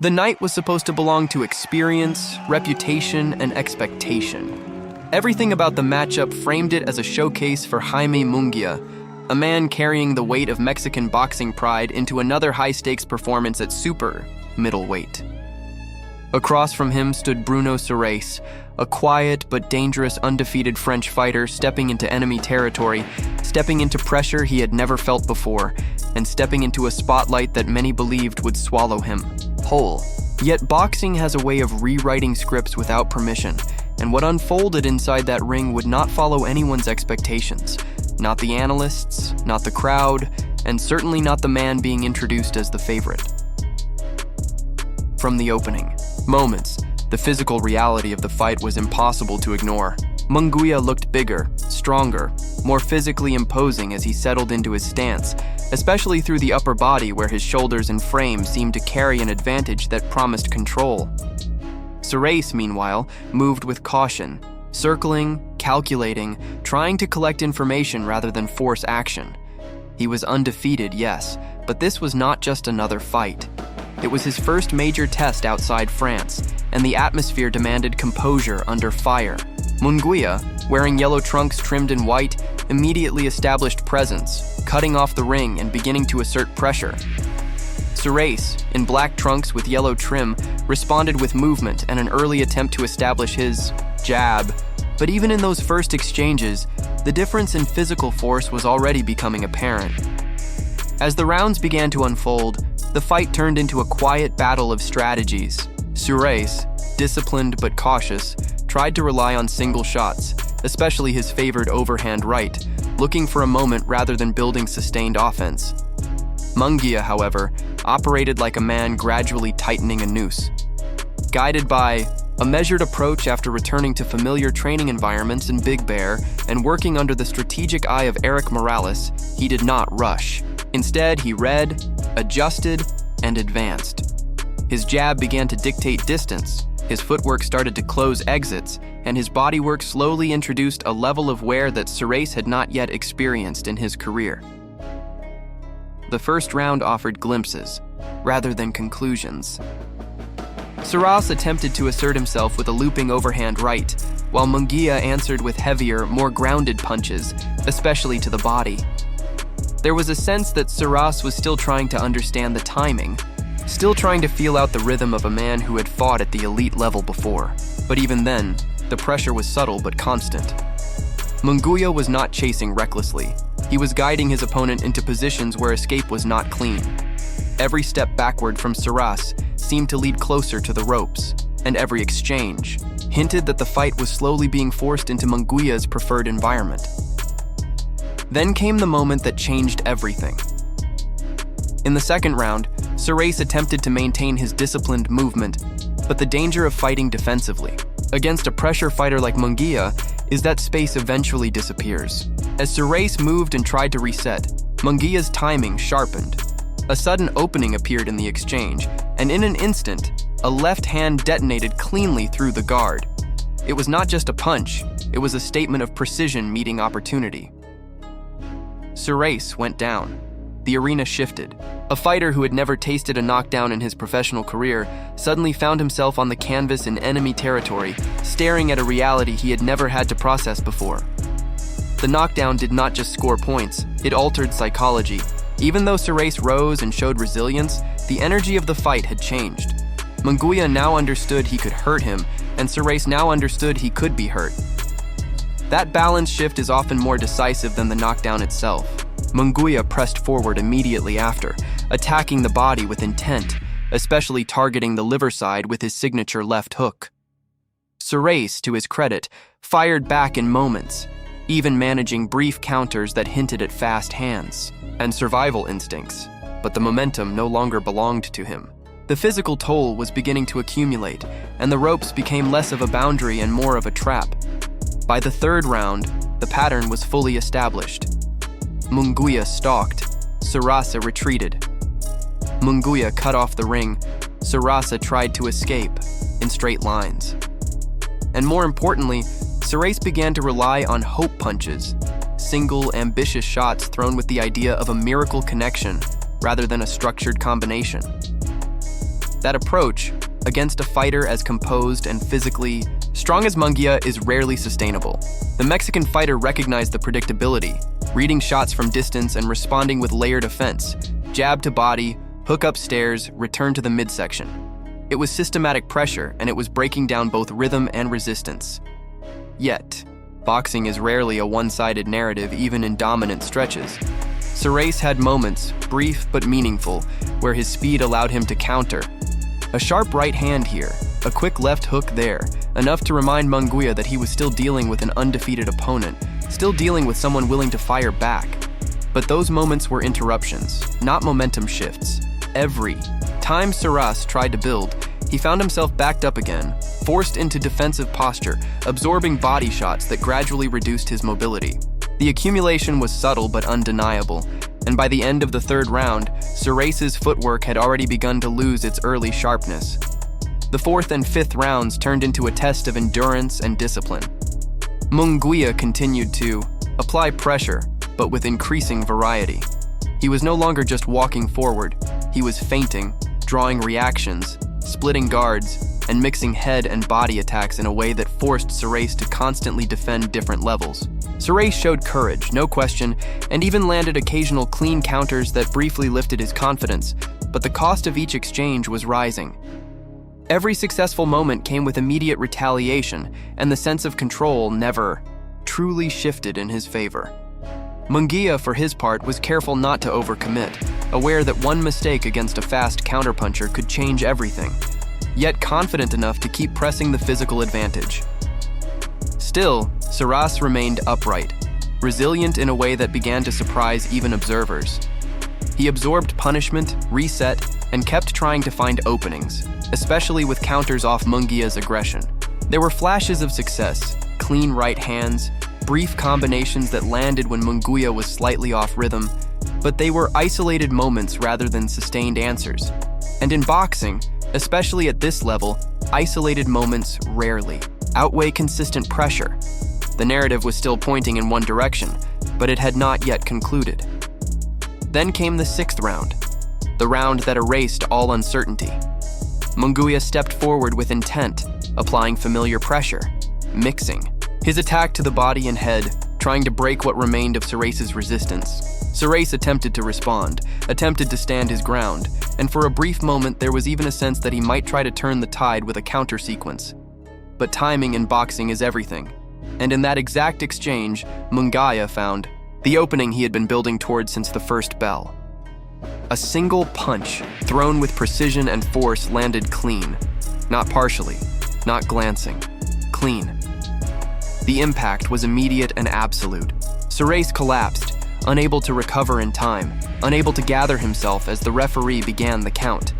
The night was supposed to belong to experience, reputation, and expectation. Everything about the matchup framed it as a showcase for Jaime Munguia, a man carrying the weight of Mexican boxing pride into another high-stakes performance at super middleweight. Across from him stood Bruno Surace, a quiet but dangerous undefeated French fighter stepping into enemy territory, stepping into pressure he had never felt before, and stepping into a spotlight that many believed would swallow him whole. Yet boxing has a way of rewriting scripts without permission, and what unfolded inside that ring would not follow anyone's expectations. Not the analysts, not the crowd, and certainly not the man being introduced as the favorite. From the opening moments, the physical reality of the fight was impossible to ignore. Munguia looked bigger, stronger, more physically imposing as he settled into his stance, especially through the upper body where his shoulders and frame seemed to carry an advantage that promised control. Surace, meanwhile, moved with caution, circling, calculating, trying to collect information rather than force action. He was undefeated, yes, but this was not just another fight. It was his first major test outside France, and the atmosphere demanded composure under fire. Munguia, wearing yellow trunks trimmed in white, immediately established presence, cutting off the ring and beginning to assert pressure. Surace, in black trunks with yellow trim, responded with movement and an early attempt to establish his jab. But even in those first exchanges, the difference in physical force was already becoming apparent. As the rounds began to unfold, the fight turned into a quiet battle of strategies. Surace, disciplined but cautious, tried to rely on single shots, especially his favored overhand right, looking for a moment rather than building sustained offense. Munguia, however, operated like a man gradually tightening a noose. Guided by a measured approach after returning to familiar training environments in Big Bear and working under the strategic eye of Eric Morales, he did not rush. Instead, he read, adjusted, and advanced. His jab began to dictate distance, his footwork started to close exits, and his bodywork slowly introduced a level of wear that Surace had not yet experienced in his career. The first round offered glimpses, rather than conclusions. Surace attempted to assert himself with a looping overhand right, while Munguia answered with heavier, more grounded punches, especially to the body. There was a sense that Surace was still trying to understand the timing, still trying to feel out the rhythm of a man who had fought at the elite level before. But even then, the pressure was subtle but constant. Munguia was not chasing recklessly. He was guiding his opponent into positions where escape was not clean. Every step backward from Surace seemed to lead closer to the ropes, and every exchange hinted that the fight was slowly being forced into Munguia's preferred environment. Then came the moment that changed everything. In the second round, Surace attempted to maintain his disciplined movement, but the danger of fighting defensively against a pressure fighter like Munguia is that space eventually disappears. As Surace moved and tried to reset, Munguia's timing sharpened. A sudden opening appeared in the exchange, and in an instant, a left hand detonated cleanly through the guard. It was not just a punch, it was a statement of precision meeting opportunity. Surace went down. The arena shifted. A fighter who had never tasted a knockdown in his professional career suddenly found himself on the canvas in enemy territory, staring at a reality he had never had to process before. The knockdown did not just score points, it altered psychology. Even though Surace rose and showed resilience, the energy of the fight had changed. Munguia now understood he could hurt him, and Surace now understood he could be hurt. That balance shift is often more decisive than the knockdown itself. Munguia pressed forward immediately after, attacking the body with intent, especially targeting the liver side with his signature left hook. Surace, to his credit, fired back in moments, even managing brief counters that hinted at fast hands and survival instincts, but the momentum no longer belonged to him. The physical toll was beginning to accumulate, and the ropes became less of a boundary and more of a trap. By the third round, the pattern was fully established. Munguia stalked, Surace retreated. Munguia cut off the ring, Surace tried to escape in straight lines. And more importantly, Surace began to rely on hope punches, single, ambitious shots thrown with the idea of a miracle connection rather than a structured combination. That approach, against a fighter as composed and physically strong as Munguia, is rarely sustainable. The Mexican fighter recognized the predictability, reading shots from distance and responding with layered offense, jab to body, hook upstairs, return to the midsection. It was systematic pressure, and it was breaking down both rhythm and resistance. Yet, boxing is rarely a one-sided narrative, even in dominant stretches. Surace had moments, brief but meaningful, where his speed allowed him to counter. A sharp right hand here, a quick left hook there, enough to remind Munguia that he was still dealing with an undefeated opponent, still dealing with someone willing to fire back. But those moments were interruptions, not momentum shifts. Every time Surace tried to build, he found himself backed up again, forced into defensive posture, absorbing body shots that gradually reduced his mobility. The accumulation was subtle but undeniable, and by the end of the third round, Surace's footwork had already begun to lose its early sharpness. The fourth and fifth rounds turned into a test of endurance and discipline. Munguia continued to apply pressure, but with increasing variety. He was no longer just walking forward, he was feinting, drawing reactions, splitting guards, and mixing head and body attacks in a way that forced Surace to constantly defend different levels. Surace showed courage, no question, and even landed occasional clean counters that briefly lifted his confidence, but the cost of each exchange was rising. Every successful moment came with immediate retaliation, and the sense of control never truly shifted in his favor. Munguia, for his part, was careful not to overcommit, aware that one mistake against a fast counterpuncher could change everything, yet confident enough to keep pressing the physical advantage. Still, Surace remained upright, resilient in a way that began to surprise even observers. He absorbed punishment, reset, and kept trying to find openings, especially with counters off Munguia's aggression. There were flashes of success, clean right hands, brief combinations that landed when Munguia was slightly off rhythm, but they were isolated moments rather than sustained answers. And in boxing, especially at this level, isolated moments rarely outweigh consistent pressure. The narrative was still pointing in one direction, but it had not yet concluded. Then came the sixth round, the round that erased all uncertainty. Munguia stepped forward with intent, applying familiar pressure, mixing. His attack to the body and head, trying to break what remained of Surace's resistance. Surace attempted to respond, attempted to stand his ground, and for a brief moment there was even a sense that he might try to turn the tide with a counter sequence. But timing in boxing is everything, and in that exact exchange, Munguia found the opening he had been building toward since the first bell. A single punch, thrown with precision and force, landed clean. Not partially, not glancing. Clean. The impact was immediate and absolute. Surace collapsed, unable to recover in time, unable to gather himself as the referee began the count.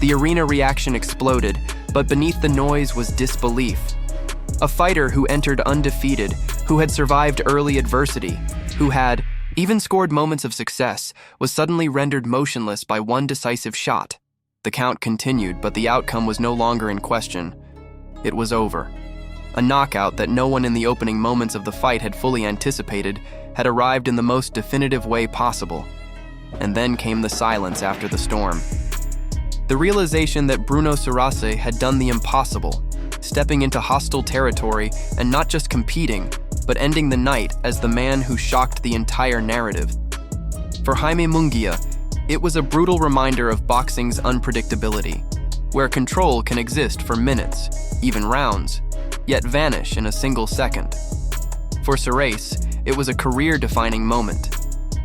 The arena reaction exploded, but beneath the noise was disbelief. A fighter who entered undefeated, who had survived early adversity, who had even scored moments of success, was suddenly rendered motionless by one decisive shot. The count continued, but the outcome was no longer in question. It was over. A knockout that no one in the opening moments of the fight had fully anticipated had arrived in the most definitive way possible. And then came the silence after the storm. The realization that Bruno Surace had done the impossible, stepping into hostile territory and not just competing, but ending the night as the man who shocked the entire narrative. For Jaime Munguia, it was a brutal reminder of boxing's unpredictability, where control can exist for minutes, even rounds, yet vanish in a single second. For Surace, it was a career-defining moment,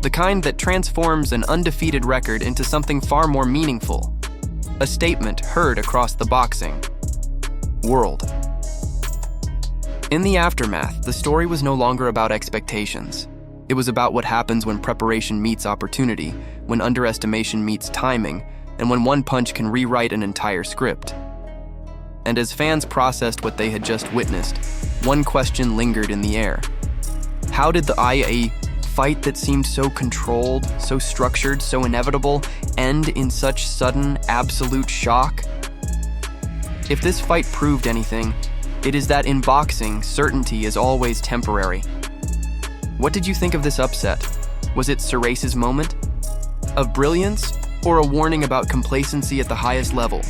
the kind that transforms an undefeated record into something far more meaningful, a statement heard across the boxing world. In the aftermath, the story was no longer about expectations. It was about what happens when preparation meets opportunity, when underestimation meets timing, and when one punch can rewrite an entire script. And as fans processed what they had just witnessed, one question lingered in the air. How did a fight that seemed so controlled, so structured, so inevitable, end in such sudden, absolute shock? If this fight proved anything, it is that in boxing, certainty is always temporary. What did you think of this upset? Was it Surace's moment? Of brilliance? or a warning about complacency at the highest level.